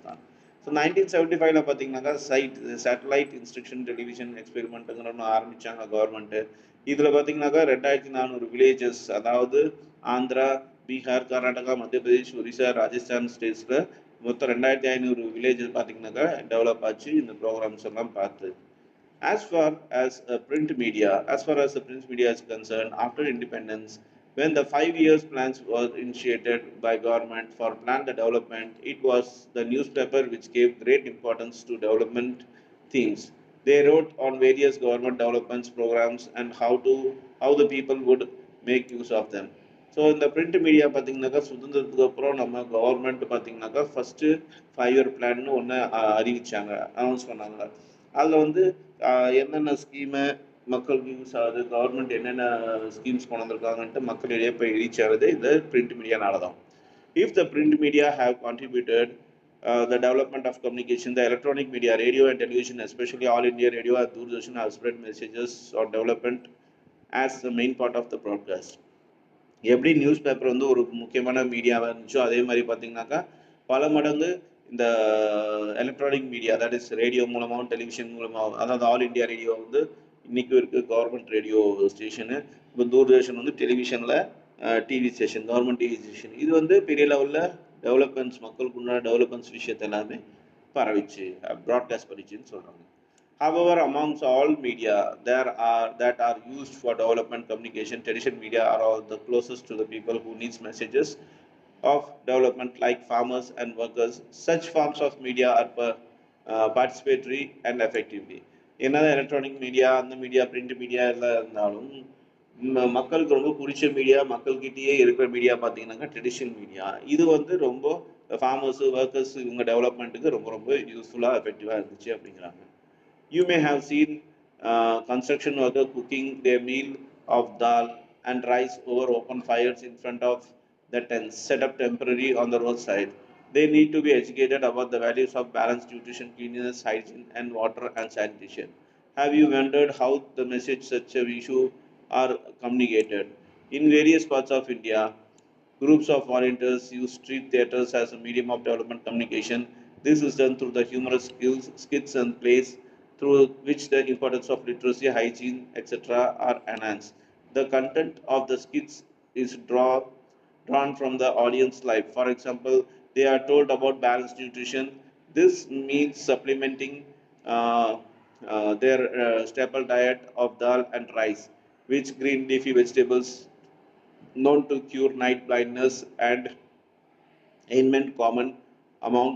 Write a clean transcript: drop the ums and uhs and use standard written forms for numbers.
தான். ஸோ 1975ல பார்த்தீங்கன்னாக்கா satellite instruction television எக்ஸ்பெரிமெண்ட்டுங்கிற ஒன்று ஆரம்பித்தாங்க கவர்மெண்ட்டு. இதில் பார்த்தீங்கன்னாக்கா 2400 வில்லேஜஸ், அதாவது ஆந்திரா, பீகார், கர்நாடகா, மத்திய பிரதேஷ், ஒரிசா, ராஜஸ்தான் ஸ்டேட்ஸில் மொத்தம் 2500 வில்லேஜஸ் பார்த்தீங்கன்னாக்கா டெவலப் ஆச்சு இந்த ப்ரோக்ராம்ஸ் எல்லாம் பார்த்து. As far as the print media is concerned, after independence, when the 5 years plans was initiated by government for plan the development, it was the newspaper which gave great importance to development themes. They wrote on various government developments programs and how the people would make use of them. So இந்த print media பார்த்தீங்கன்னாக்கா சுதந்திரத்துக்கு அப்புறம் நம்ம government பார்த்தீங்கன்னாக்கா first 5 year பிளான்னு ஒன்று அறிவிச்சாங்க, announce பண்ணாங்க. அதில் வந்து என்னென்ன ஸ்கீமு மக்களுக்கு யூஸ் ஆகுது, கவர்மெண்ட் என்னென்ன ஸ்கீம்ஸ் கொண்டு வந்திருக்காங்கன்ட்டு மக்களிடையே போய் ரீச் ஆகுது இந்த பிரிண்ட் மீடியானால தான். If the print media have contributed the development of communication, the electronic media, radio and television, especially All India Radio and Doordarshan, have spread messages on development as the main part of the broadcast. எப்படி news paper வந்து ஒரு முக்கியமான மீடியாவாக இருந்துச்சோ அதே மாதிரி பார்த்தீங்கன்னாக்கா பல மடங்கு இந்த electronic media, that is radio மூலமாகவும் டெலிவிஷன் மூலமாகவும், அதாவது ஆல் இண்டியா ரேடியோ வந்து இன்றைக்கும் இருக்குது கவர்மெண்ட் ரேடியோ ஸ்டேஷனு. இப்போ தூர்தர்ஷன் வந்து டெலிவிஷனில் TV station, government TV station. இது வந்து பெரிய லெவலில் டெவலப்மெண்ட்ஸ், மக்களுக்கு உண்டான டெவலப்மெண்ட்ஸ் விஷயத்தை எல்லாமே பரவிச்சு, ப்ராட்காஸ்ட் பண்ணிச்சுன்னு சொல்கிறாங்க. However, amongst all media that are used for development communication, traditional media are all the closest to the people who needs messages of development, like farmers and workers. Such forms of media are participatory and effectively. என்னதான் electronic media, அந்த media, print media எல்லாம் இருந்தாலும் மக்களுக்கு ரொம்ப பிடிச்ச media, மக்கள்கிட்டயே இருக்கிற media பார்த்தீங்கன்னாக்கா traditional media. இது வந்து ரொம்ப ஃபார்மர்ஸு, ஒர்க்கர்ஸ் இவங்க டெவலப்மெண்ட்டுக்கு ரொம்ப ரொம்ப யூஸ்ஃபுல்லாக எஃபெக்டிவாக இருந்துச்சு அப்படிங்கிறாங்க. You may have seen construction worker cooking their meal of dal and rice over open fires in front of the tents set up temporarily on the roadside. They need to be educated about the values of balanced nutrition, cleanliness, hygiene, and water and sanitation. Have you wondered how the message such a issue are communicated? In various parts of India, groups of volunteers use street theatres as a medium of development communication. This is done through the humorous skits and plays, through which the importance of literacy, hygiene, etc. are enhanced. The content of the skits is drawn from the audience life. For example, they are told about balanced nutrition. This means supplementing their staple diet of dal and rice, which green leafy vegetables known to cure night blindness and ailment common among